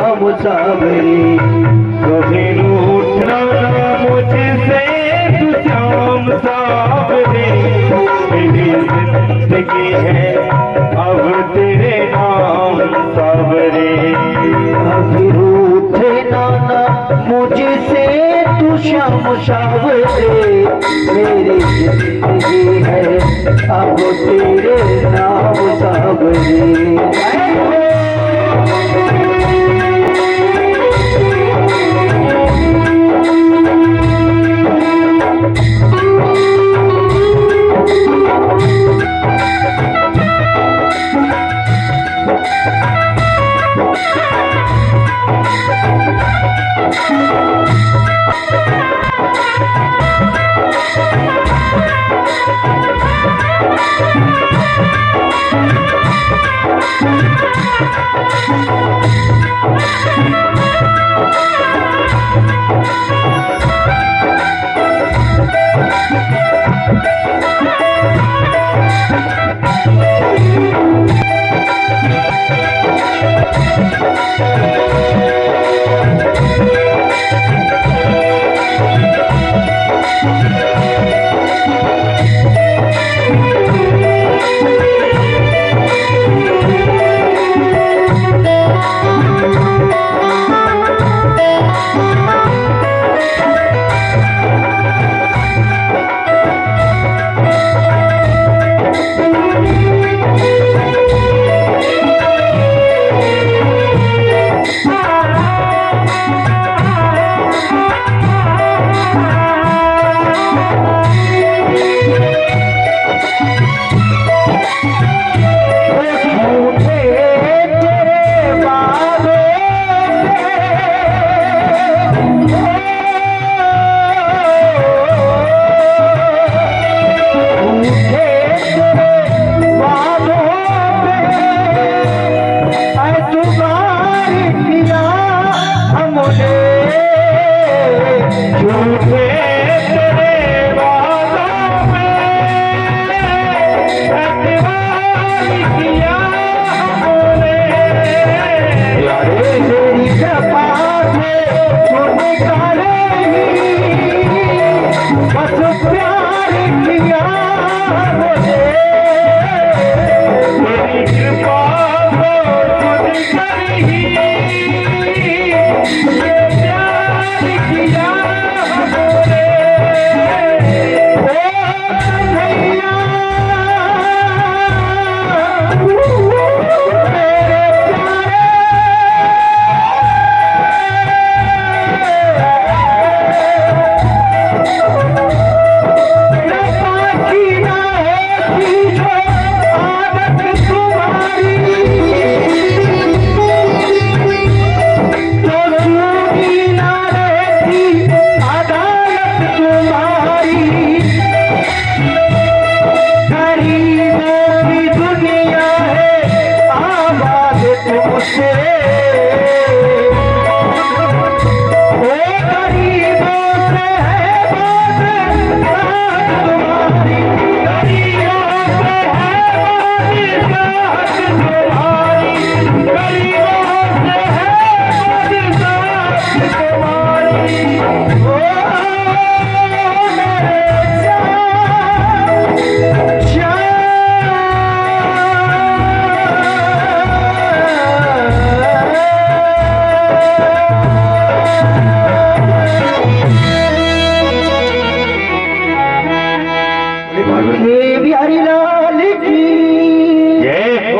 मुसावरी कभी रूठना मुझसे तू श्याम सावरी मेरी जिंदगी है अब तेरे नाम सावरी कभी रूठना मुझसे तू श्याम सावरी मेरी जिंदगी है अब तेरे नाम सावरी।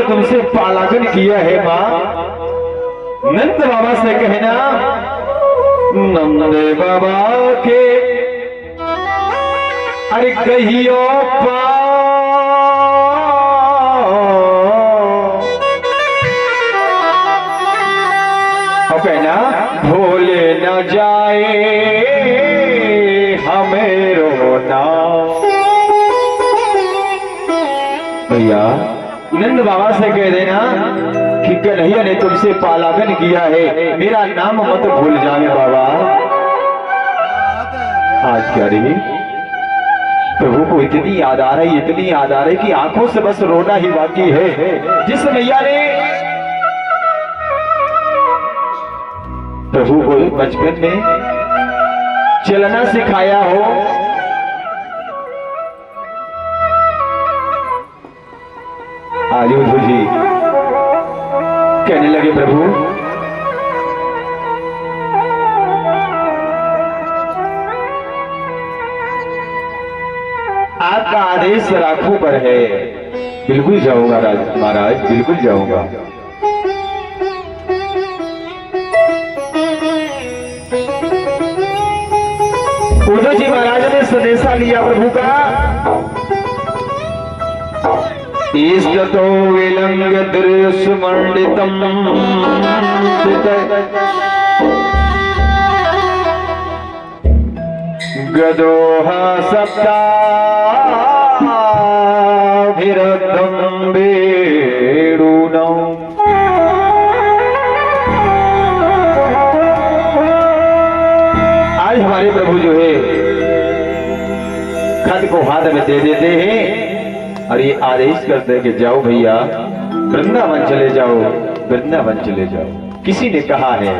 तुमसे पालागन किया है माँ। नंद बाबा से कहना नंद बाबा के अरे कहियो कहना भूले न जाए हमें रोना। भैया नंद बाबा से कह देना कि कन्हैया ने तुमसे पालागन किया है, मेरा नाम मत भूल जाए बाबा। आज क्या रही प्रभु को इतनी याद आ रही, इतनी याद आ रही कि आंखों से बस रोना ही बाकी है। जिस मैया ने प्रभु को बचपन में चलना सिखाया हो, आज उद्धव जी कहने लगे प्रभु आपका आदेश राखों पर है। बिल्कुल जाऊंगा महाराज, बिल्कुल जाऊंगा। उद्धव जी महाराज ने संदेशा लिया प्रभु का। ईश्वतो विलंग दृश्यमंडितम गदोह सप्ताभिरद्धं वेणुनौ। आज हमारे प्रभु जो है खत को हाथ में दे देते हैं और ये आदेश करते हैं कि जाओ भैया वृंदावन चले जाओ, वृंदावन चले जाओ। किसी ने कहा है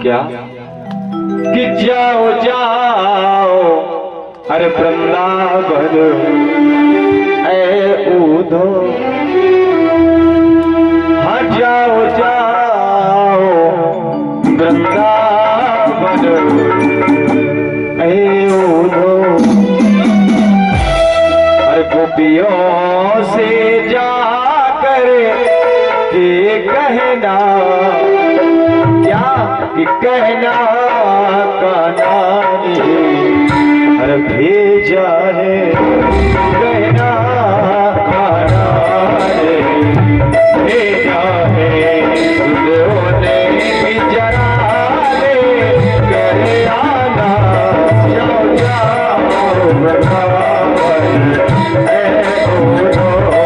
क्या कि जाओ जाओ अरे वृंदावन ऐ उद्धव, हाँ जाओ जाओ वृंदावन ऐ उद्धव। अरे गोपियों से जाकर के कहना क्या कि कहना हर भेजा है कहना भेजा है उन्होंने भी जरा ले करे आना। जाओ जाओ वृंदावन ऐ उद्धव।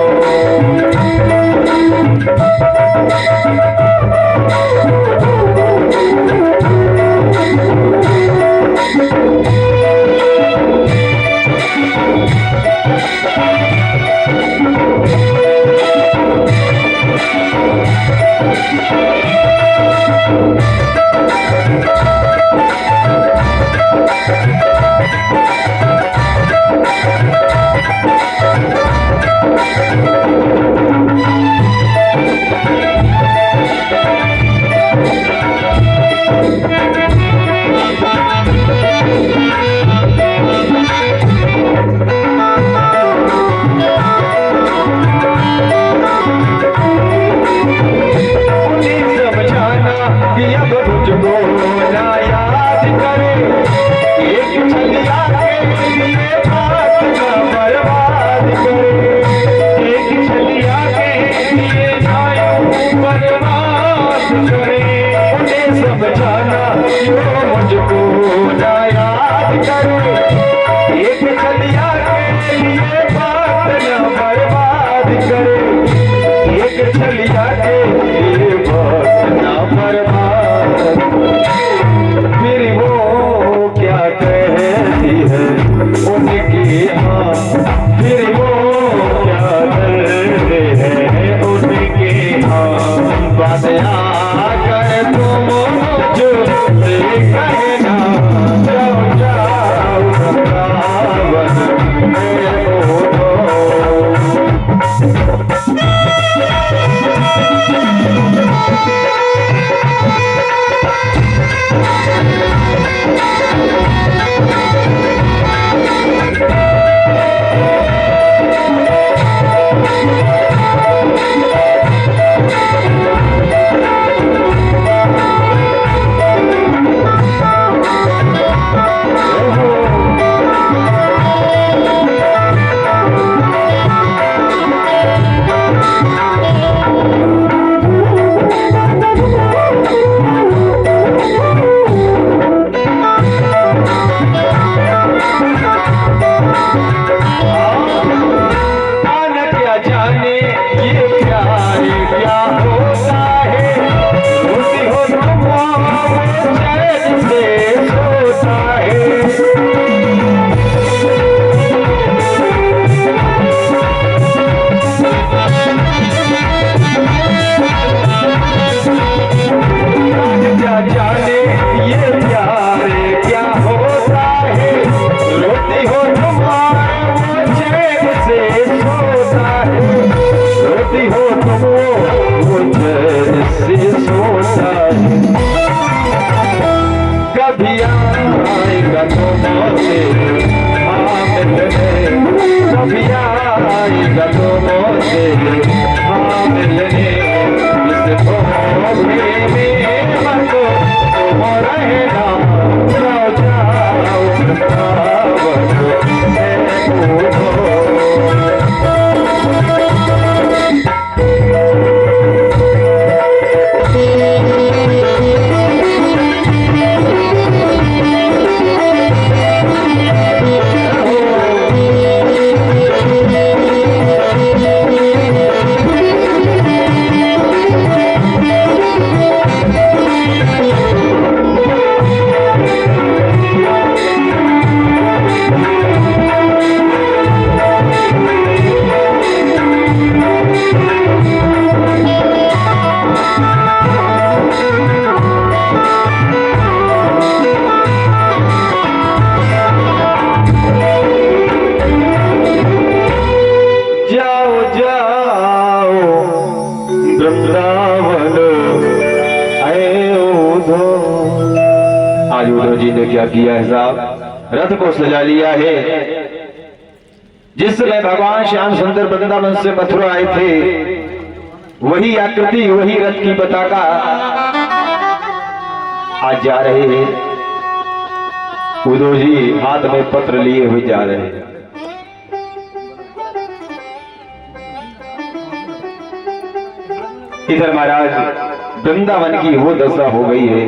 कभी आएगा तो मौसे हाँ मिलने, कभी आएगा तो मौसे हाँ मिलने, इस धोखे में हमको तुम रहना, जाओ जाओ वृंदावन में कूदो। आज उद्धव जी ने क्या किया है साहब, रथ को सजा लिया है। जिस समय भगवान श्याम सुंदर वृंदावन से मथुरा आए थे, वही आकृति वही रथ की पताका आज जा रहे हैं। उद्धव जी हाथ में पत्र लिए हुए जा रहे हैं। इधर महाराज वृंदावन की वो दशा हो गई है,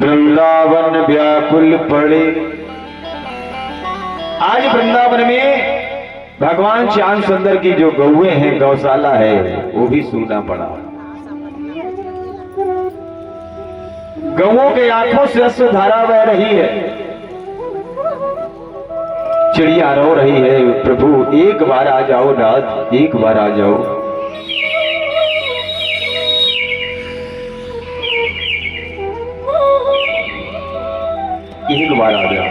वृंदावन व्याकुल पड़े। आज वृंदावन में भगवान श्याम सुंदर की जो गौएं हैं, गौशाला है, वो भी सूना पड़ा। गौओं के आंखों से अश्रु धारा बह रही है, चिड़िया रो रही है, प्रभु एक बार आ जाओ नाथ, एक बार आ जाओ। एक बार आ जाओ।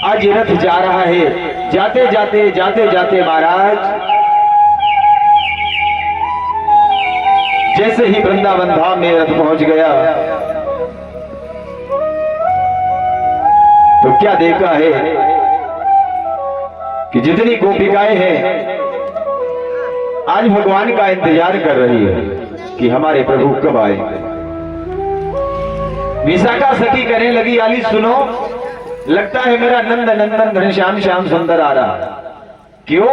आज ये रथ जा रहा है, जाते जाते महाराज जैसे ही वृंदावन धाम में रथ पहुंच गया तो क्या देखा है कि जितनी गोपिकाएं हैं आज भगवान का इंतजार कर रही है कि हमारे प्रभु कब आए। विशाखा सखी कहने लगी, आली सुनो, लगता है मेरा नंद नंदन घनश्याम श्याम सुंदर आ रहा। क्यों?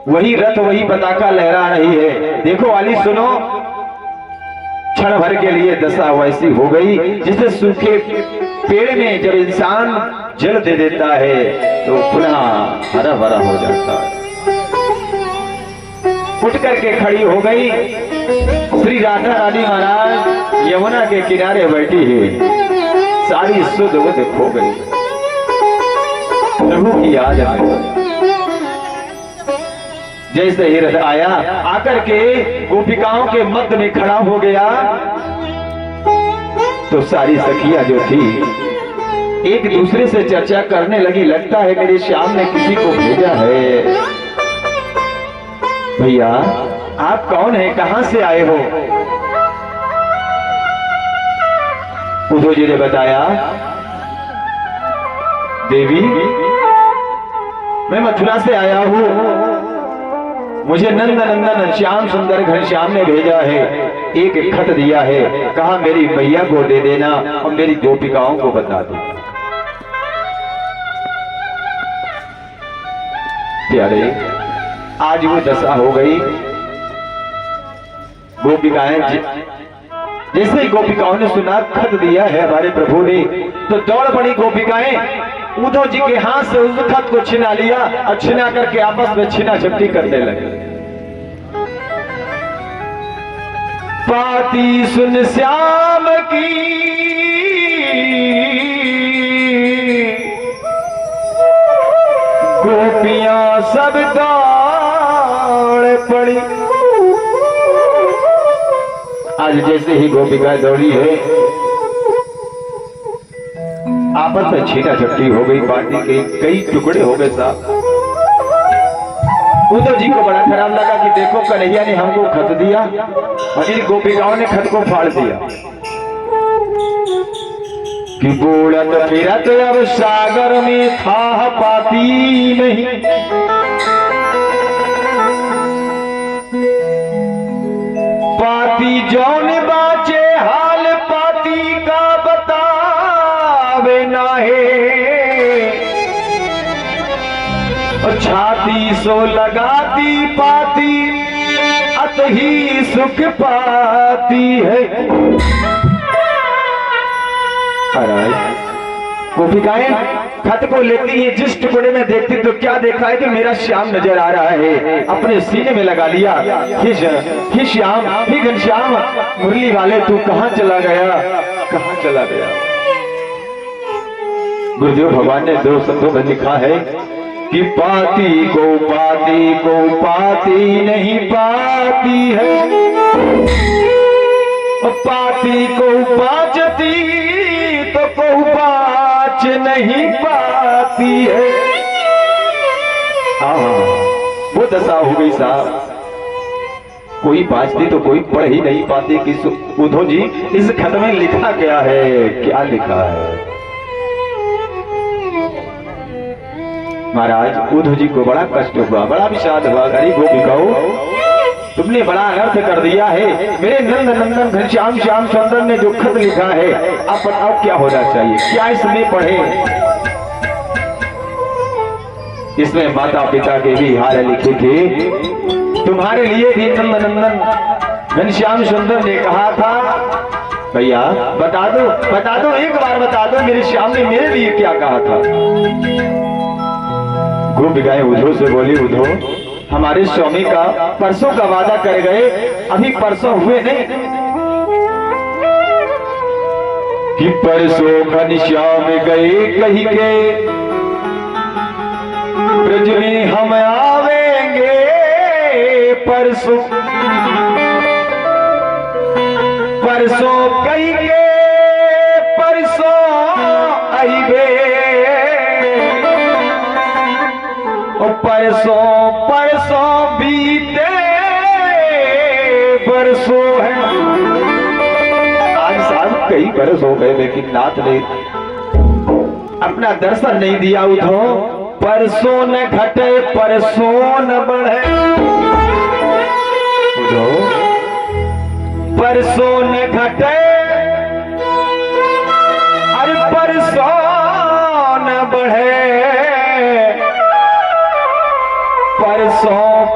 वही रथ वही पताका लहरा रही है। देखो आली सुनो, क्षण भर के लिए दशा वैसी हो गई जिसे सूखे पेड़ में जब इंसान जल दे देता है तो पुनः हरा भरा हो जाता है। उठ करके खड़ी हो गई। श्री राधा रानी महाराज यमुना के किनारे बैठी है, सारी सुध बुध खो गई, प्रभु की याद में। जैसे ही रथ आया, आकर के गोपिकाओं के मध्य में खड़ा हो गया तो सारी सखियां जो थी एक दूसरे से चर्चा करने लगी, लगता है मेरे श्याम ने किसी को भेजा है। भैया आप कौन है, कहां से आए हो? उद्धव जी ने बताया, देवी मैं मथुरा से आया हूं, मुझे नंद नंदन श्याम सुंदर घनश्याम ने भेजा है, एक खत दिया है, कहा मेरी मैया को दे देना और मेरी गोपिकाओं को बता देना। प्यारे आज वो दशा हो गई। गोपिकाएं जैसे ही गोपिकाओं ने सुना खत दिया है हमारे प्रभु ने, तो दौड़ पड़ी गोपिकाएं, उद्धव जी के हाथ से उस खत को छिना लिया और छिना करके आपस में छिना झपटी करने लगे। पाती सुन श्याम की गोपियां सब दौड़ पड़ी। आज जैसे ही गोपिका दौड़ी है, आपस में छीना झपटी हो गई, पार्टी के कई टुकड़े हो गए साहब। उद्धव जी को बड़ा खराब लगा कि देखो कन्हैया ने हमको खत दिया और इन गोपिकाओं ने खत को फाड़ दिया कि बोलत फिरत अब सागर में था पाती नहीं। पाती जौन बाचे हाल पाती का बतावे नाहे। छाती सो लगाती पाती अत ही सुख पाती है। गोपिकाएं खत को लेती है, जिस टुकड़े में देखती तो क्या देखा है कि मेरा श्याम नजर आ रहा है, अपने सीने में लगा लिया। ही श्याम, ही घनश्याम, मुरली वाले तू कहाँ चला गया, कहाँ चला गया। गुरुदेव भगवान ने 2 शब्दों में लिखा है कि पाती को पाती नहीं पाती है, पाती को पाचती तो को पाच नहीं पाती है। वो दशा हो गई साहब, कोई पाचती तो कोई पढ़ ही नहीं पाती। कि उद्धव जी इस खत में लिखा गया है, क्या लिखा है। महाराज उद्धव जी को बड़ा कष्ट हुआ, बड़ा विषाद हुआ। अरे गोपिकाओं तुमने बड़ा अनर्थ कर दिया है। मेरे नंद नंदन घनश्याम श्याम सुंदर ने जो खत लिखा है, अब बताओ क्या होना चाहिए, क्या इसमें पढ़े। इसमें माता पिता के भी हाल लिखे थे। तुम्हारे लिए भी नंद नंदन घनश्याम सुंदर ने कहा था भैया बता दो एक बार बता दो मेरे श्याम ने मेरे लिए क्या कहा था। गोपिकाएं उद्धव से बोली, उद्धव हमारे स्वामी का परसों का वादा कर गए, अभी परसों हुए नहीं कि परसों घनश्याम गए कहीं के ब्रज में हम आवेंगे। परसों कहीं के परसों आईबे। परसों बीते बरसों है। आज साल कई बरस हो गए लेकिन नाथ ने अपना दर्शन नहीं दिया। उद्धव परसों न घटे परसों न बढ़े। उद्धव परसों न घटे अरे परसों न बढ़े।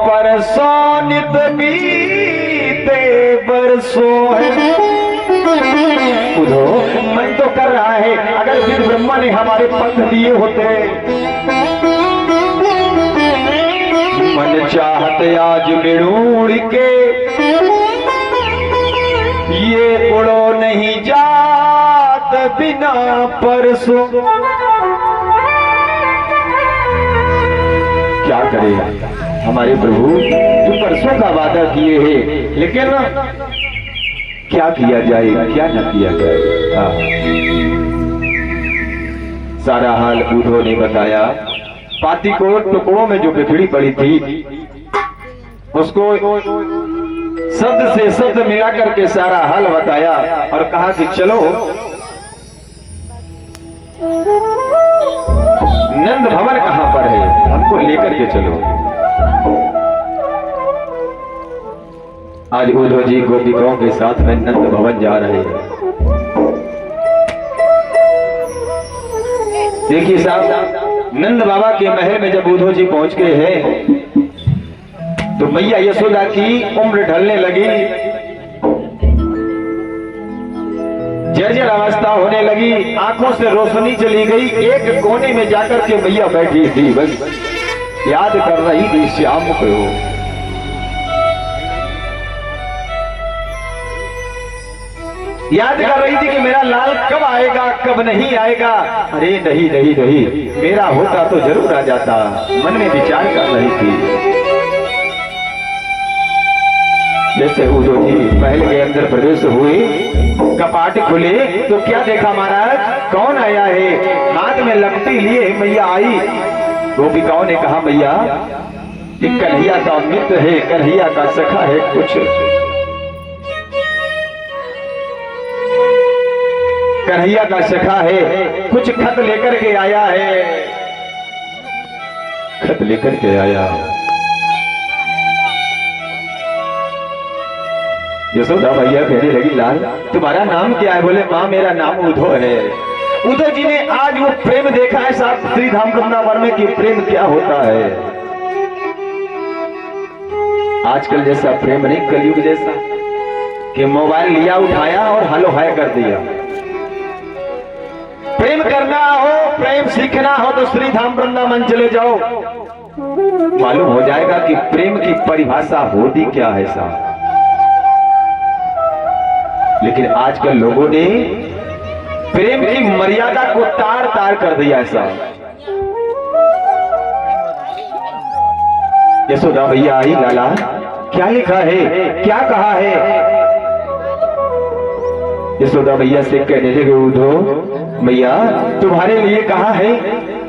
परसों नित बीते बरसों है। उद्धव मन तो कर रहा है अगर फिर ब्रह्मा ने हमारे पंथ दिए होते। मन चाहते आज मिड़ूड़ के ये उड़ो नहीं जात बिना परसों। क्या करेगा हमारे प्रभु जो परसों का वादा किए हैं, लेकिन क्या किया जाए क्या न किया जाए। सारा हाल उद्धव ने बताया। पाती को टुकड़ों में जो बिखड़ी पड़ी थी उसको शब्द से शब्द मिला करके सारा हाल बताया और कहा कि चलो नंद भवन कहां पर है, हमको लेकर के चलो। आज उद्धव जी गोपिकाओं के साथ में नंद भवन जा रहे हैं। देखिए साहब, नंद बाबा के महल में जब उद्धव जी पहुंच गए हैं तो मैया यशोदा की उम्र ढलने लगी, जर्जर अवस्था होने लगी, आंखों से रोशनी चली गई। एक कोने में जाकर के मैया बैठी थी, बस याद कर रही थी श्याम को। याद कर रही थी कि मेरा लाल कब आएगा कब नहीं आएगा। अरे नहीं नहीं नहीं, मेरा होता तो जरूर आ जाता, मन में विचार कर रही थी। जैसे उद्धव जी महल के अंदर प्रवेश हुए, कपाट खुले तो क्या देखा महाराज, कौन आया है। हाथ में लपटी लिए मैया आई। गोपिकाओं ने कहा मैया कि कन्हैया का मित्र है, कन्हैया का सखा है, कुछ कन्हैया का सखा है, कुछ खत लेकर के आया है, खत लेकर के आया। यशोदा भैया कहने लगी, लाल तुम्हारा नाम क्या है? बोले माँ मेरा नाम उद्धव है। उद्धव जी ने आज वो प्रेम देखा है साहब श्री धाम वृंदावन में कि प्रेम क्या होता है। आजकल जैसा प्रेम नहीं, कलयुग जैसा कि मोबाइल लिया उठाया और हेलो हाय कर दिया। प्रेम करना हो, प्रेम सीखना हो तो श्री धाम वृंदावन चले जाओ, मालूम हो जाएगा कि प्रेम की परिभाषा होती क्या है साहब। लेकिन आजकल लोगों ने प्रेम की मर्यादा को तार तार कर दिया साहब। यशोदा भैया आई, लाला क्या लिखा है, क्या कहा है? यशोदा भैया से कहने लगे, उद्धव मैया तुम्हारे लिए कहा है,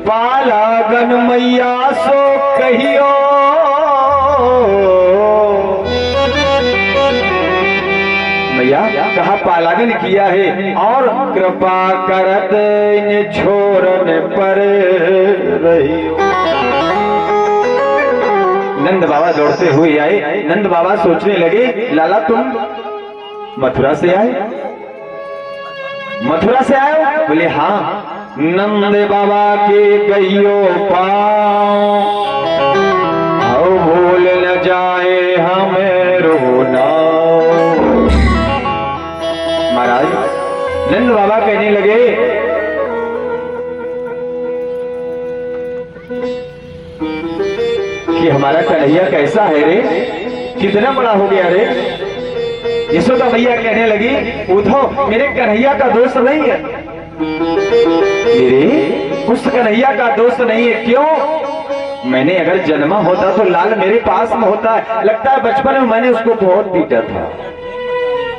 पालागन मैया सो कहियो, मैया कहा पालागन किया है और कृपा करत इन छोरन पर रहियो। नंद बाबा दौड़ते हुए आए। नंद बाबा सोचने लगे, लाला तुम मथुरा से आए? मथुरा से आए? बोले हाँ। नंद बाबा के गइयो पाओ भूल न जाए हमें रोना। महाराज नंद बाबा कहने लगे, कि हमारा कन्हैया कैसा है रे, कितना बड़ा हो गया रे। यशोदा भैया कहने लगी, उद्धव मेरे कन्हैया का दोस्त नहीं है, मेरे उस कन्हैया का दोस्त नहीं है। क्यों? मैंने अगर जन्मा होता तो लाल मेरे पास में होता है। लगता है बचपन में मैंने उसको बहुत पीटा था,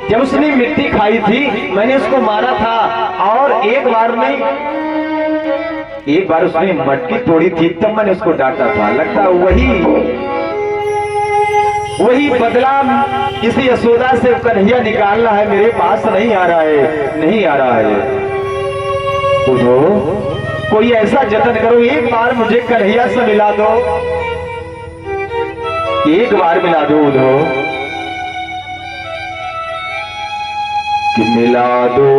जब उसने मिट्टी खाई थी मैंने उसको मारा था, और एक बार नहीं, एक बार उसने मटकी तोड़ी थी तब मैंने उसको डांटा था। लगता है वही बदला इसी यशोदा से कन्हैया निकालना है, मेरे पास नहीं आ रहा है, नहीं आ रहा है। उद्धव कोई ऐसा जतन करो, एक बार मुझे कन्हैया से मिला दो, एक बार मिला दो उद्धव, कि मिला दो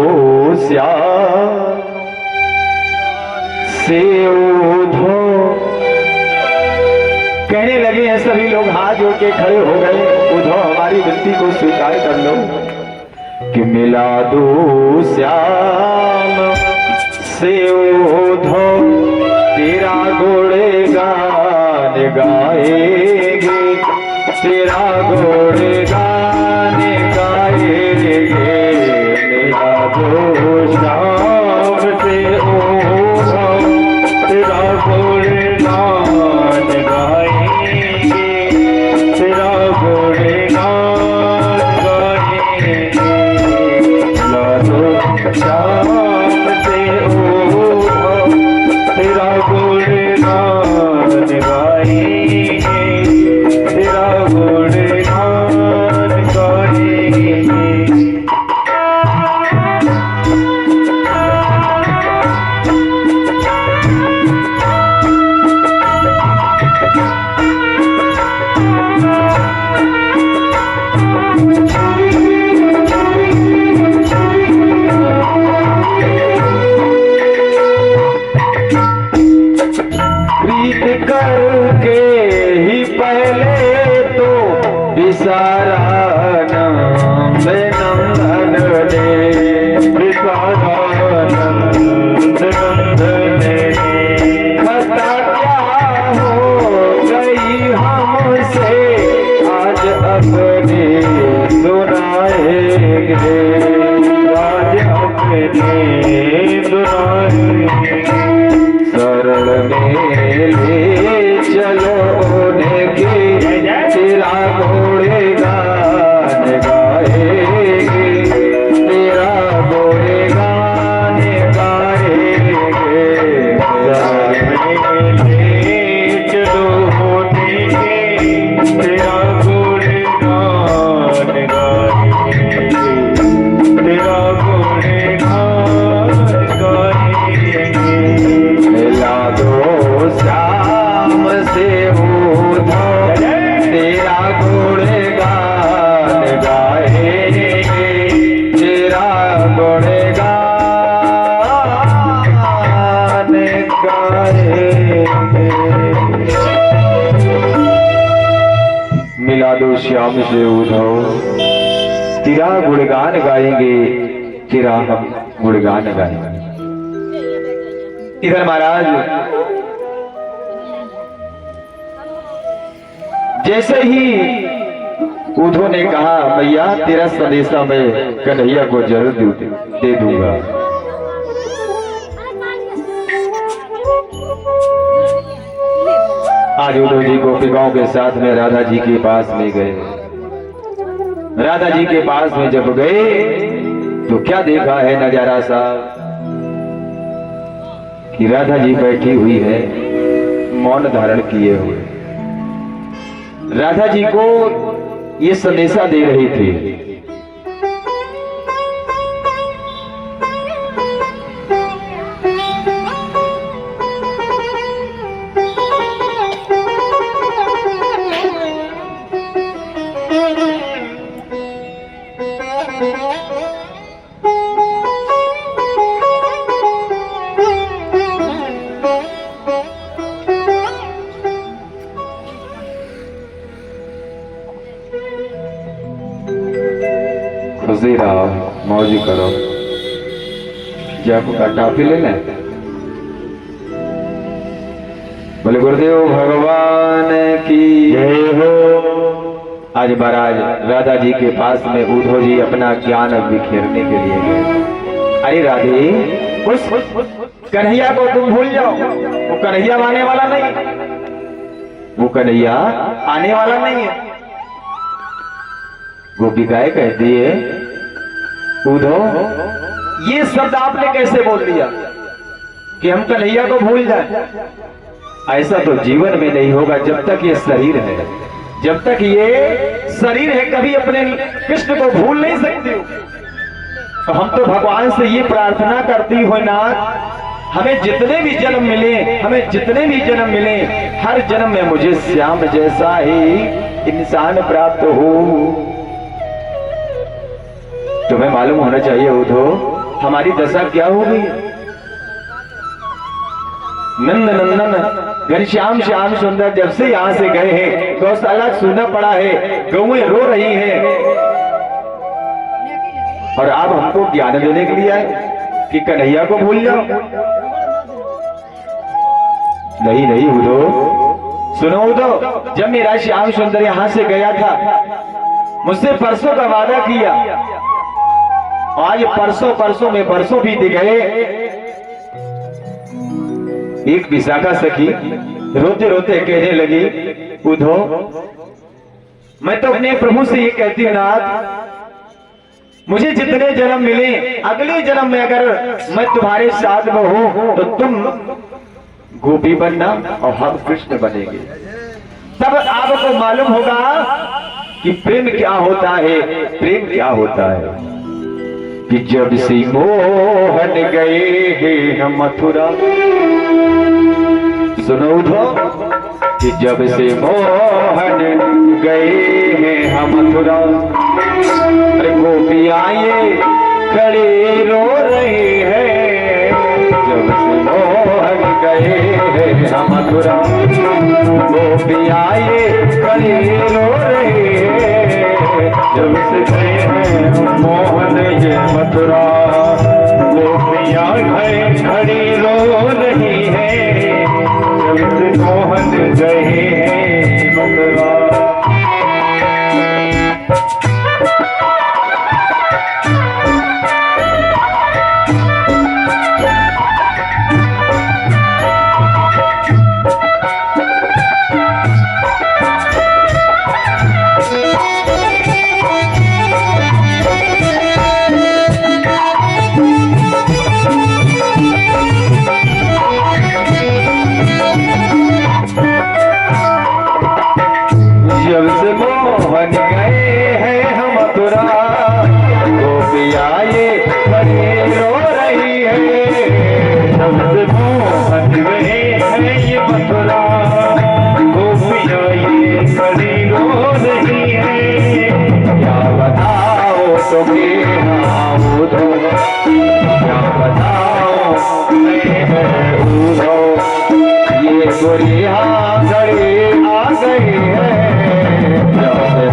श्याम से उद्धव। कहने लगे हैं सभी लोग, हाथ जोड़ के खड़े हो गए, उद्धव हमारी विनती को स्वीकार कर लो, कि मिला दो श्याम से उद्धव, तेरा गुणगान गाएंगे, तेरा गुणगान गाएंगे। मिला दो श्याम से उद्धव, तेरा गुणगान गाएंगे, तेरा गुणगान गाएंगे। मिला दो श्याम से उद्धव, तेरा गुणगान गाएंगे, तेरा गुणगान गाएंगे। प्रीत करके ही पहले तो विसारा नंद नंदन ने, विसारा नंद नंदन ने। खता क्या हो गई हमसे आज अपने सुनाएंगे, आज अपने सुनाएंगे। शरण में ले चलो उनके, तेरा गुणगान गाएंगे, तेरा गुणगान गाएंगे। शरण में ले चलो उनके, श्याम से उद्धव, तेरा गुणगान गाएंगे, तेरा हम गुणगान गाएंगे। इधर महाराज जैसे ही उद्धव ने कहा भैया तेरा संदेशा मैं कन्हैया को जरूर दे दूंगा। आज उद्धव जी गोपिकाओं के साथ में राधा जी के पास में गए। राधा जी के पास में जब गए तो क्या देखा है नजारा साहब कि राधा जी बैठी हुई है मौन धारण किए हुए। राधा जी को ये संदेशा दे रही थी खुशी रहो, मौज करो, जब का टाफी ले लें। बोले गुरुदेव भगवान की जय हो। आज महाराज राधा जी के पास में उद्धव जी अपना ज्ञान बिखेरने के लिए गए। अरे राधे उस कन्हैया को तुम भूल जाओ, वो कन्हैया आने वाला नहीं, वो कन्हैया आने वाला नहीं है। गोपिकाएं कहती है उद्धव ये शब्द आपने कैसे बोल दिया कि हम कन्हैया को भूल जाए? ऐसा तो जीवन में नहीं होगा जब तक ये शरीर है, जब तक ये शरीर है कभी अपने कृष्ण को भूल नहीं सकते। तो हम तो भगवान से ये प्रार्थना करती हो नाथ हमें जितने भी जन्म मिले, हमें जितने भी जन्म मिले, हर जन्म में मुझे श्याम जैसा ही इंसान प्राप्त हो। तुम्हें मालूम होना चाहिए उद्धव हमारी दशा क्या होगी। नंद नंदन घनश्याम श्याम सुंदर जब से यहाँ से गए हैं गौशाला सूना पड़ा है, गौएं रो रही हैं और आप हमको ज्ञान देने के लिए आए कि कन्हैया को भूल जाओ। नहीं नहीं उद्धव सुनो उद्धव, जब मेरा श्याम सुंदर यहाँ से गया था मुझसे परसों का वादा किया, आज परसों में बरसों बीत गए। एक विशाखा सखी रोते रोते कहने लगी उद्धव मैं तो अपने प्रभु से ये कहती हूँ नाथ मुझे जितने जन्म मिले अगले जन्म में अगर मैं तुम्हारे साथ में हूं तो तुम गोपी बनना और हम कृष्ण बनेंगे। तब आपको मालूम होगा कि प्रेम क्या होता है, प्रेम क्या होता है। कि जब से मोहन गए हैं हम मथुरा, सुनो उद्धव कि जब से मोहन गए हैं हम मथुरा, अरे गोपियाँ ये खड़ी रो रही है। जब से मोहन गए हैं हम मथुरा, गोपियाँ ये खड़ी रो रही है। जब से गए हैं मोहन ये मथुरा, गोपियाँ खड़ी रो रही है। जब से मोहन गए हैं मथुरा। जब से मोहन गए हैं हम मथुरा, गोपियाँ ये खड़ी रो रही है। जब से मोहन गए हैं ये मथुरा, गोपियाँ ये खड़ी रो रही है। क्या बताओ तुम्हें नाम उद्धव, क्या बताओ मैं उद्धव, ये गोरियाँ घड़ी आ गई है। जब से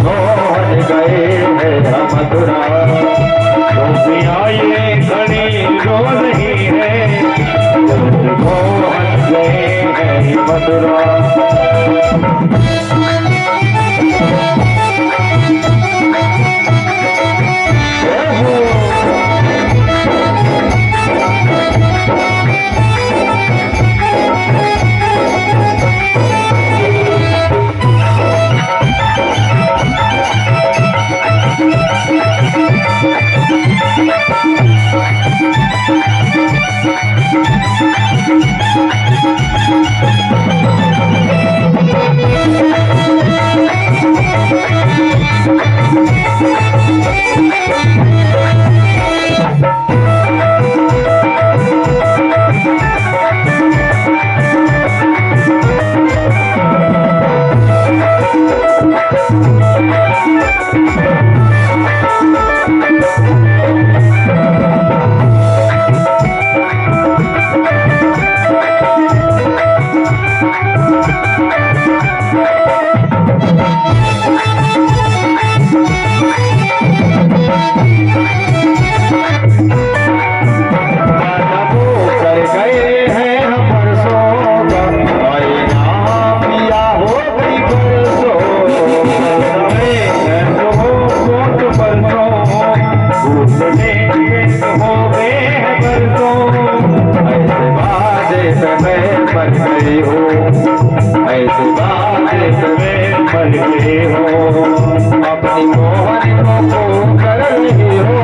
अपनी मोहन को कर रही हो,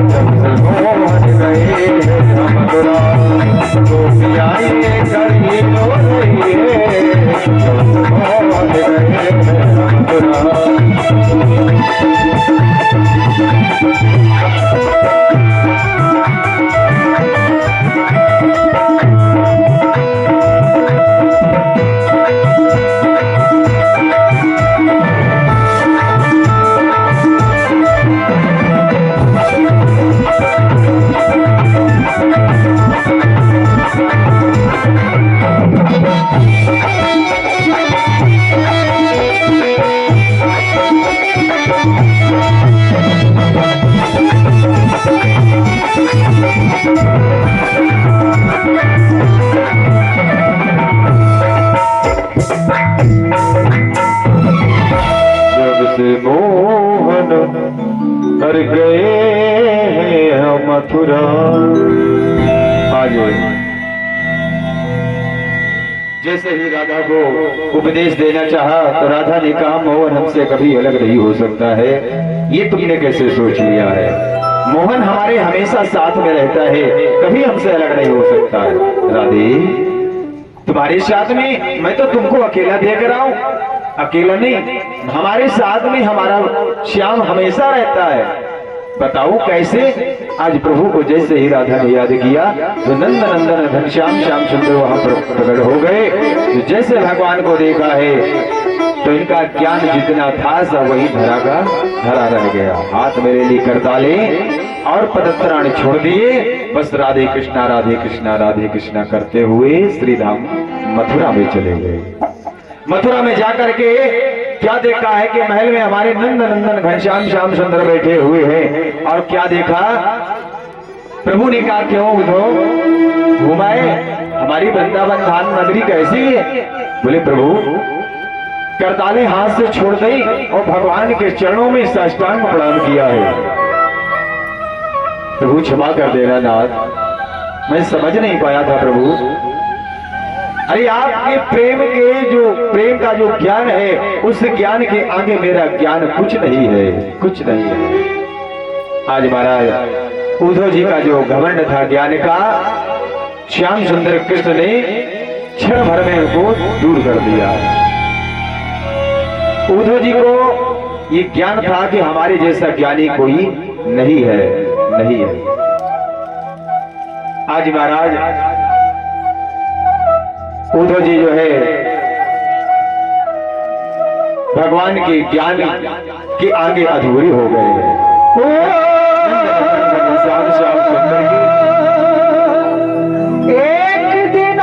जब से मोहन गए मथुरा, तो पियाई कड़ी रो रही है, जब से मोहन गए मथुरा। मोहन कर गए हैं मथुरा। आगे जैसे ही राधा को उपदेश देना चाहा तो राधा ने कहा मोहन हमसे कभी अलग नहीं हो सकता है। ये तुमने कैसे सोच लिया है? मोहन हमारे हमेशा साथ में रहता है, कभी हमसे अलग नहीं हो सकता है। राधे तुम्हारे साथ में मैं तो तुमको अकेला देख रहा हूँ, अकेला नहीं हमारे साथ में हमारा श्याम हमेशा रहता है। बताओ कैसे? आज प्रभु को जैसे ही राधा ने याद किया तो नंद नंदन घनश्याम श्याम सुंदर वहां पर प्रकट हो गए। तो जैसे भगवान को देखा है तो इनका ज्ञान जितना था सब वही धरा का धरा रह गया। हाथ मेरे लिए करताले और पदत्राण छोड़ दिए, बस राधे कृष्णा राधे कृष्णा राधे कृष्णा करते हुए श्री धाम मथुरा में चले गए। मथुरा में जाकर के क्या देखा है कि महल में हमारे नंद नंदन घनश्याम श्याम सुंदर बैठे हुए हैं। और क्या देखा? प्रभु ने कहा क्यों उद्धव घुमाए, हमारी वृंदावन धाम नगरी कैसी है? बोले प्रभु करताले हाथ से छोड़ दी और भगवान के चरणों में साष्टांग प्रणाम किया है। प्रभु क्षमा कर देना नाथ, मैं समझ नहीं पाया था प्रभु। अरे आपके प्रेम का जो ज्ञान है उस ज्ञान के आगे मेरा ज्ञान कुछ नहीं है, कुछ नहीं है। आज महाराज उद्धव जी का जो घमंड था ज्ञान का, श्याम सुंदर कृष्ण ने क्षण भर में उनको दूर कर दिया। उद्धव जी को ये ज्ञान था कि हमारे जैसा ज्ञानी कोई नहीं है, नहीं है। आज महाराज उद्धव जी जो है भगवान के ज्ञान के आगे अधूरे हो गए हैं। एक दिन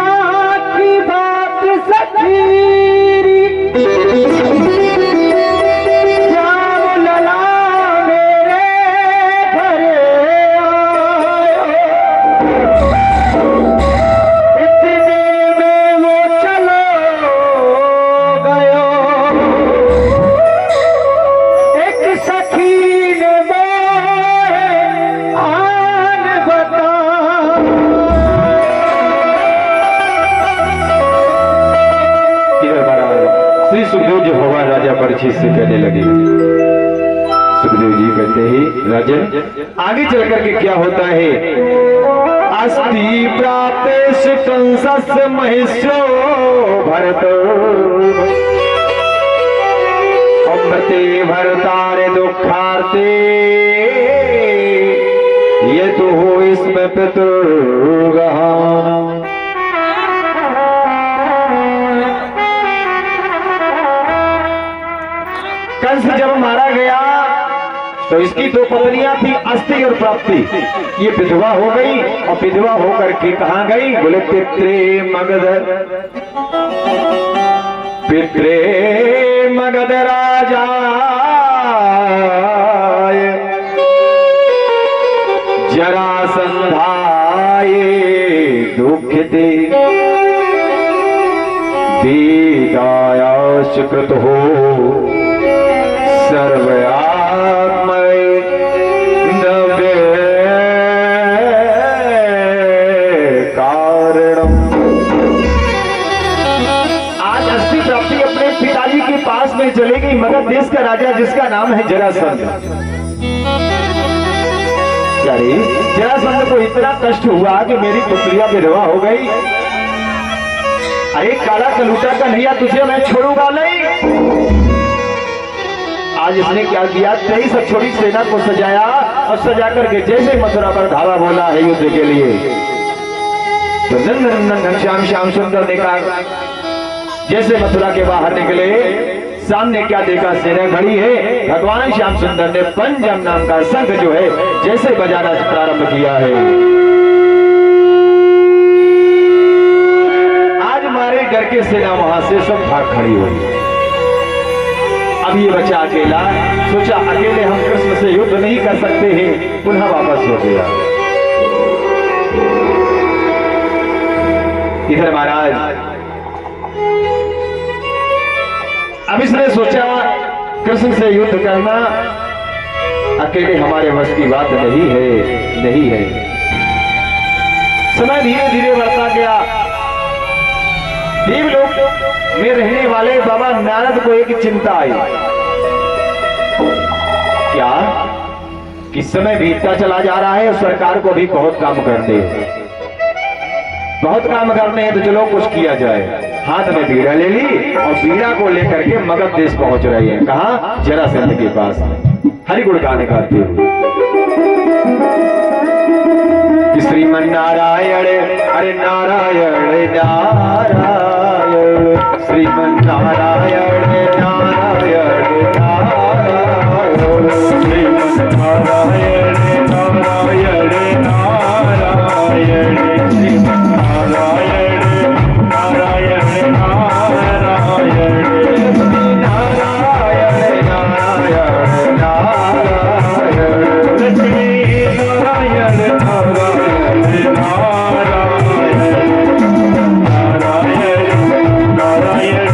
की बात सखी श्याम लला मेरे घर सुखदेव जी भगवान राजा परीक्षित से कहने लगे। सुखदेव जी कहते ही राजन आगे चल करके क्या होता है अस्ति प्राप्तेश कंसस्य महिष्यो भरत अमृते भरतारे दुखार्ते ये तो हो इसमें पितृगहान। कंस जब मारा गया तो इसकी दो पत्नियां थी, अस्ति और प्राप्ति। ये विधवा हो गई और विधवा होकर के कहां गई? बोले पित्रे मगध राजा जरासंधाय दुखिते दीदायाश कृत हो सर्वयात्मय नवे कारणम। आज अस्ति प्राप्ति अपने पिताजी के पास में चली गई, मगध देश का राजा जिसका नाम है जरासंध। अरे जरासंध को इतना कष्ट हुआ कि मेरी पुत्रियां विधवा हो गई। अरे काला कलूटा का नैया तुझे मैं छोड़ूंगा नहीं। आज इसने क्या किया? 23 अक्षौहिणी सेना को सजाया और सजा करके जैसे मथुरा पर धावा बोला है युद्ध के लिए, तो नंदन घनश्याम श्याम सुंदर ने कहा जैसे मथुरा के बाहर निकले, सामने क्या देखा? सेना खड़ी है। भगवान श्याम सुंदर ने पंचम नाम का शंख जो है जैसे बजाना प्रारंभ किया है। आज मारे डर के सेना वहां से सब भाग खड़ी हुई। अब ये बचा अकेला, सोचा अकेले हम कृष्ण से युद्ध नहीं कर सकते हैं, पुनः वापस हो गया। इधर महाराज अब इसने सोचा कृष्ण से युद्ध करना अकेले हमारे वश की बात नहीं है। समय धीरे धीरे बढ़ता गया। देवलोक में रहने वाले बाबा नारद को एक चिंता आई। क्या कि समय बीतता चला जा रहा है और सरकार को भी बहुत काम करने हैं, तो चलो कुछ किया जाए। हाथ में बीड़ा ले ली और बीड़ा को लेकर के मगध देश पहुंच रही है। कहां? जरासंध के पास। हरि गुण गाने गाते हुए श्रीमन नारायण, अरे नारायण नारायण, श्रीमन नारायण नारायण नारायण, श्रीमन नारायण नारायण नारायण, श्रीमन नारायण नारायण नारायण, नारायण नारायण नारायण, लक्ष्मी नारायण नारायण नारायण नारायण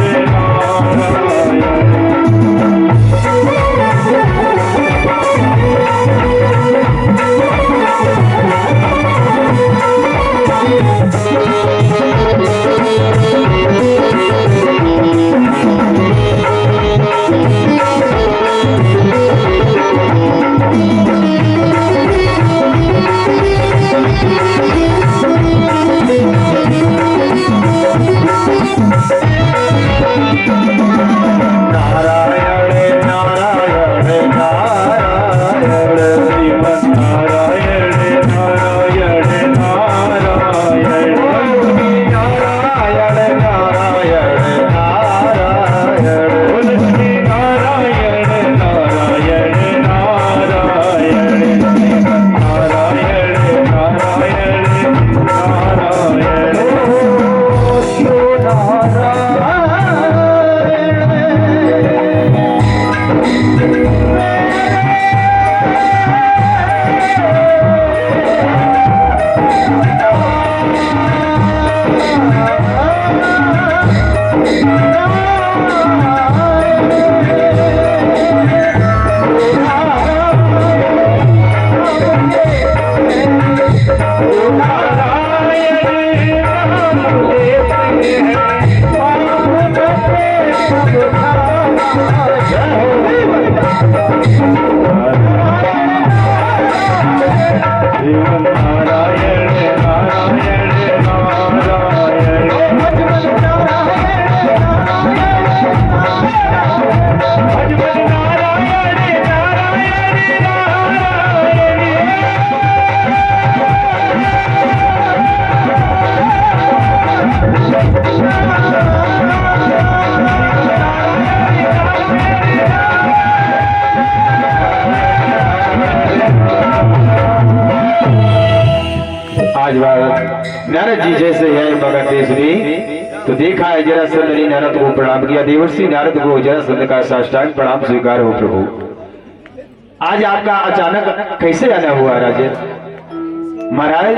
आज बात नारद जी जैसे है मगध देश में, तो देखा है जरासंध ने नारद को प्रणाम किया। देवर्षि नारद को जरासंध का साष्टांग प्रणाम स्वीकार हो। प्रभु आज आपका अचानक कैसे आना हुआ राजन? महाराज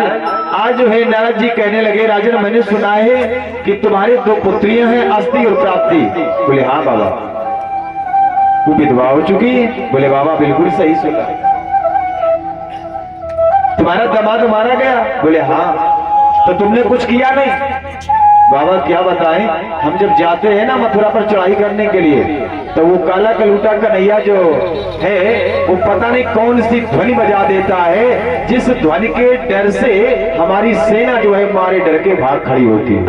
आज जो है नारद जी कहने लगे, राजन मैंने सुना है कि तुम्हारे 2 पुत्रियां हैं, अस्थि और प्राप्ति। बोले हाँ बाबा। वो विधवा हो चुकी है? बोले बाबा बिल्कुल सही सुना। तुम्हारा दामाद मारा गया? बोले हाँ। तो तुमने कुछ किया नहीं? बाबा क्या बताएं, हम जब जाते हैं ना मथुरा पर चढ़ाई करने के लिए, तो वो काला कलूटा कन्हैया जो है वो पता नहीं कौन सी ध्वनि बजा देता है, जिस ध्वनि के डर से हमारी सेना जो है मारे डर के भाग खड़ी होती है।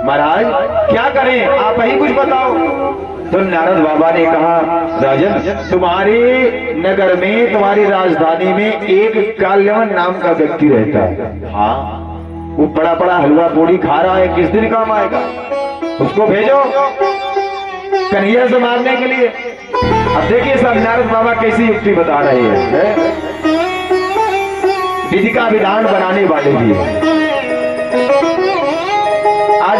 महाराज क्या करें, आप ही कुछ बताओ। तो नारद बाबा ने कहा, राजन तुम्हारे नगर में, तुम्हारी राजधानी में एक काल्यवन नाम का व्यक्ति रहता है। हाँ, वो बड़ा बड़ा हलवा पूड़ी खा रहा है, किस दिन काम आएगा? उसको भेजो कन्हैया से मारने के लिए। अब देखिए सब नारद बाबा कैसी युक्ति बता रहे हैं, विधि का विधान बनाने वाले भी है। आज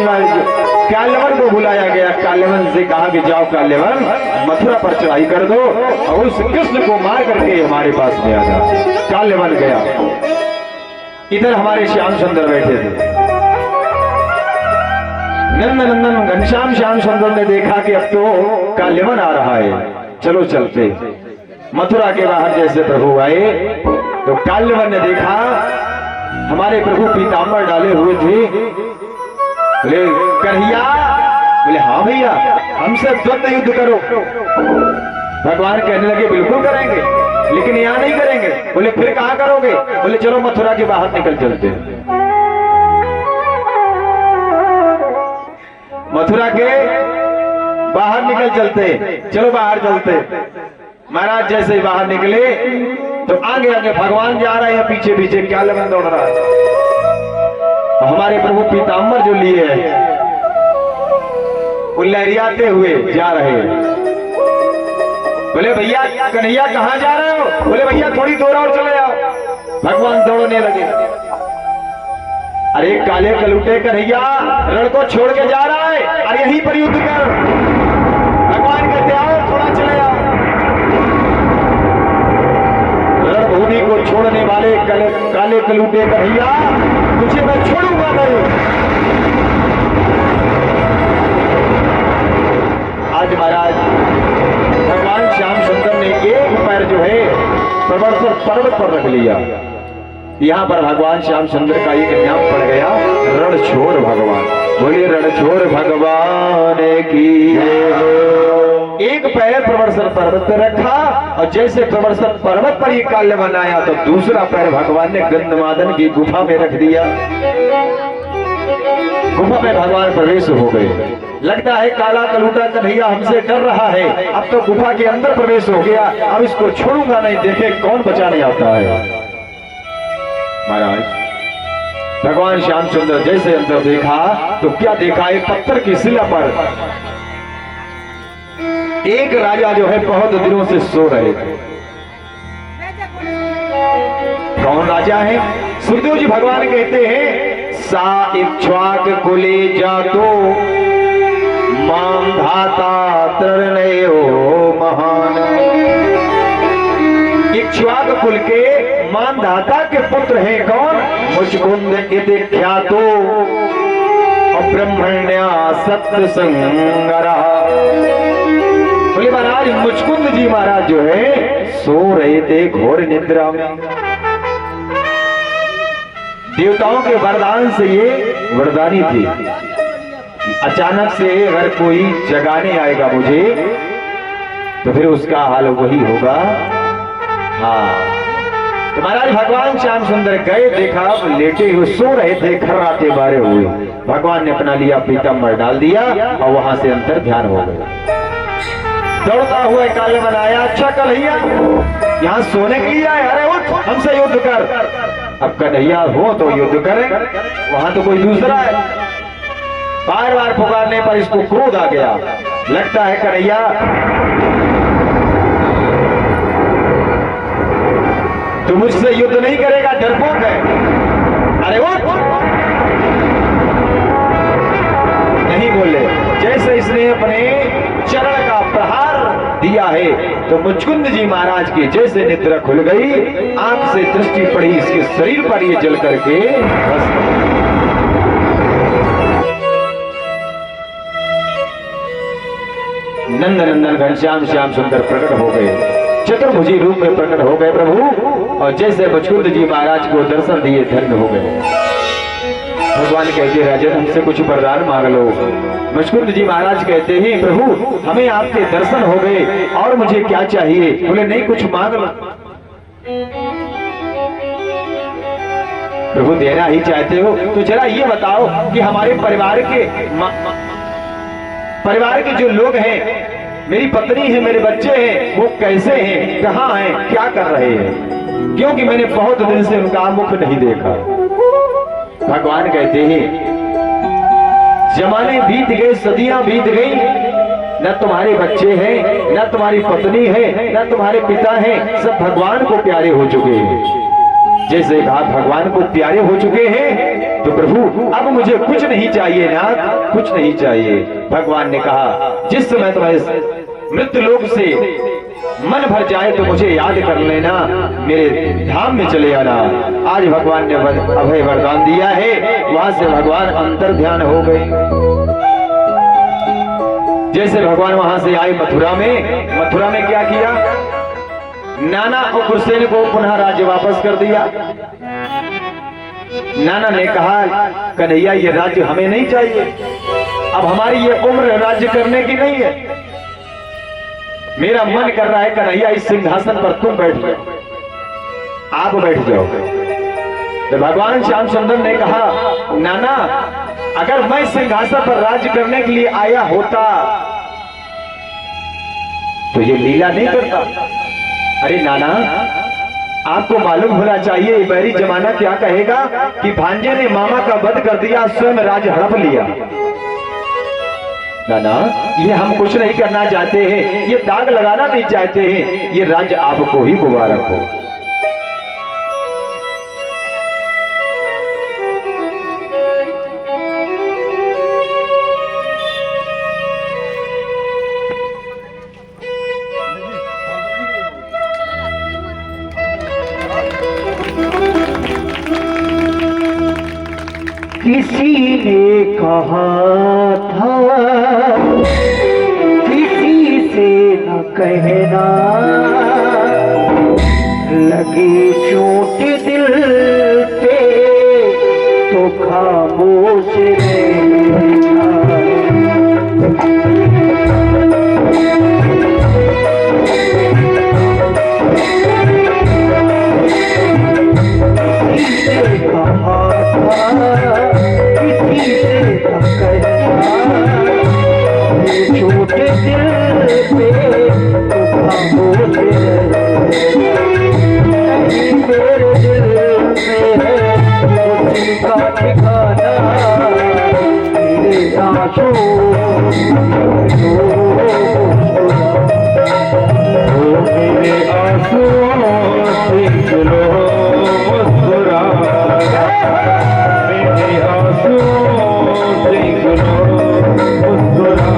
काल्यवन को बुलाया गया। काल्यवन से कहा कि जाओ काल्यवन, मथुरा पर चढ़ाई कर दो और उस कृष्ण को मार करके हमारे पास में आ जा। काल्यवन गया। इधर हमारे श्याम सुंदर बैठे थे। नंदन नंदन घनश्याम श्याम सुंदर ने देखा कि अब तो काल्यवन आ रहा है, चलो चलते। मथुरा के बाहर जैसे प्रभु आए तो काल्यवन ने देखा हमारे प्रभु पीताम्बर डाले हुए थे। बोले कन्हैया? बोले हाँ भैया, हमसे द्वंद्व युद्ध करो। भगवान कहने लगे बिल्कुल करेंगे, लेकिन यहाँ नहीं करेंगे। बोले फिर कहाँ करोगे? बोले चलो मथुरा के बाहर निकल चलते। मथुरा के बाहर निकल चलते, चलो बाहर चलते। महाराज जैसे ही बाहर निकले तो आगे आगे भगवान जा रहे हैं, पीछे पीछे क्या लगन दौड़ रहा है। हमारे प्रभु पीताम्बर जो लिए हैं वो लहरियाते हुए जा रहे हैं। बोले भैया कन्हैया कहाँ जा रहे हो? बोले भैया थोड़ी दूर और चले जाओ। भगवान दौड़ने लगे। अरे काले कलूटे कन्हैया, रण को छोड़ के जा रहा है, अरे यहीं पर युद्ध कर। भगवान कहते आओ थोड़ा चले आओ। रणभूमि को छोड़ने वाले काले कलूटे कन्हैया, तुझे मैं छोड़ूंगा नहीं। आज महाराज भगवान श्याम सुंदर ने एक पैर जो है प्रवर्तन पर्वत पर रख लिया। यहाँ पर भगवान श्याम सुंदर का एक नाम पड़ गया, रणछोड़ भगवान। बोलिए रणछोड़ भगवान की। एक पैर प्रवर्तन पर्वत पर रखा और जैसे प्रवर्तन पर्वत पर ये काल्यवन आया तो दूसरा पैर भगवान ने गंधमादन की गुफा में रख दिया। गुफा में भगवान प्रवेश हो गए। लगता है काला कलूटा कन्हैया हमसे डर रहा है, अब तो गुफा के अंदर प्रवेश हो गया, अब इसको छोड़ूंगा नहीं, देखे कौन बचाने आता है। महाराज भगवान श्याम सुंदर जैसे अंदर देखा तो क्या देखा, एक पत्थर की शिला पर एक राजा जो है बहुत दिनों से सो रहे थे। कौन राजा है? सुखदेव जी भगवान कहते हैं, सा इक्ष्वाक कुले जातो मां धाता तरणयो महान। इक्ष्वाक कुल के मानधाता के पुत्र हैं कौन? मुचकुंद इति ख्यातो ब्रह्मण्या सत्संगरा। बोले महाराज मुचकुंद जी महाराज जो है सो रहे थे घोर निद्रा में। देवताओं के वरदान से ये वरदानी थी। अचानक से अगर कोई जगाने आएगा मुझे तो फिर उसका हाल वही होगा। हाँ तो महाराज भगवान श्याम सुंदर गए, देखा लेटे हुए सो रहे थे, खर्राटे मारे हुए। भगवान ने अपना लिया पीताम्बर डाल दिया और वहां से अंतर ध्यान हो गया। दौड़ता हुआ काले बनाया, अच्छा कन्हैया यहाँ सोने के लिए आए, अरे उठ हमसे युद्ध कर। अब कन्हैया हो तो युद्ध करें, वहां तो कोई दूसरा है। बार बार पुकारने पर इसको क्रोध आ गया। लगता है कन्हैया तू मुझसे युद्ध नहीं करेगा, डरपोक है। अरे उठ! नहीं बोले। जैसे इसने अपने चरण का प्रहार दिया है तो मुचकुंद जी महाराज की जैसे निद्रा खुल गई, आंख से दृष्टि पड़ी इसके शरीर पर ये जल करके बस। नंद नंदन घनश्याम श्याम सुंदर प्रकट हो गए, चतुर्भुजी रूप में प्रकट हो गए प्रभु, और जैसे मुचकुंद जी महाराज को दर्शन दिए धन्य हो गए। भगवान कहते राजन हमसे कुछ वरदान मांग लो। मुचकुंद जी महाराज कहते हैं प्रभु हमें आपके दर्शन हो गए और मुझे क्या चाहिए? बोले नहीं कुछ मांग लो। प्रभु देना ही चाहते हो तो जरा ये बताओ कि हमारे परिवार के जो लोग हैं, मेरी पत्नी है, मेरे बच्चे हैं, वो कैसे हैं, कहाँ हैं, क्या कर रहे हैं? क्योंकि मैंने बहुत दिन से उनका मुख नहीं देखा। भगवान कहते हैं जमाने बीत गए, सदियां बीत गई, न तुम्हारे बच्चे हैं, न तुम्हारी पत्नी है, न तुम्हारे पिता हैं, सब भगवान को प्यारे हो चुके हैं। जैसे आप भगवान को प्यारे हो चुके हैं तो प्रभु अब मुझे कुछ नहीं चाहिए ना, कुछ नहीं चाहिए। भगवान ने कहा जिस समय तुम्हारे मृत्यु लोक से मन भर जाए तो मुझे याद कर लेना, मेरे धाम में चले आना। आज भगवान ने अभय वरदान दिया है, वहां से भगवान अंतर ध्यान हो गए। जैसे भगवान वहां से आए मथुरा में क्या किया? नाना और गुरसेन को पुनः राज्य वापस कर दिया। नाना ने कहा कन्हैया ये राज्य हमें नहीं चाहिए, अब हमारी ये उम्र राज्य करने की नहीं है, मेरा मन कर रहा है कन्हैया इस सिंहासन पर तुम बैठ जाओ, आप बैठ जाओ। तो भगवान श्याम सुंदर ने कहा नाना अगर मैं सिंहासन पर राज्य करने के लिए आया होता तो ये लीला नहीं करता। अरे नाना आपको मालूम होना चाहिए बैरी जमाना क्या कहेगा कि भांजे ने मामा का वध कर दिया, स्वयं राज हड़प लिया। नाना ये हम कुछ नहीं करना चाहते हैं, ये दाग लगाना नहीं चाहते हैं, ये राज्य आपको ही मुबारक हो। किसी ने कहा था किसी से न कहना, लगी चोट दिल पे तो खामोश रहना। छोटे दिल पे तो खामोश मेरे दिल में है खुशी का ठिकाना, मेरे आंसू मेरे आंसू से लो मुस्कुरा, मेरे आंसू से लो मुस्कुरा।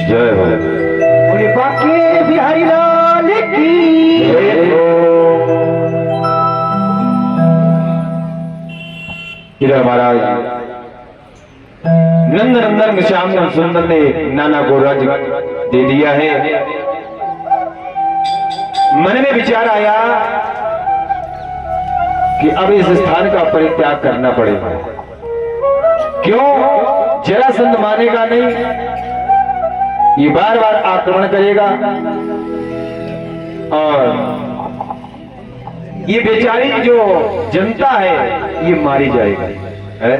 जय हो। बोले बाकी बिहारी लाल की। इधर महाराज नंद नंदन श्याम सुंदर ने नाना को राज दे दिया है। मन में विचार आया कि अब इस स्थान का परित्याग करना पड़ेगा। क्यों? जरासंध मानेगा नहीं, ये बार बार आक्रमण करेगा और ये बेचारी जो जनता है ये मारी जाएगी है?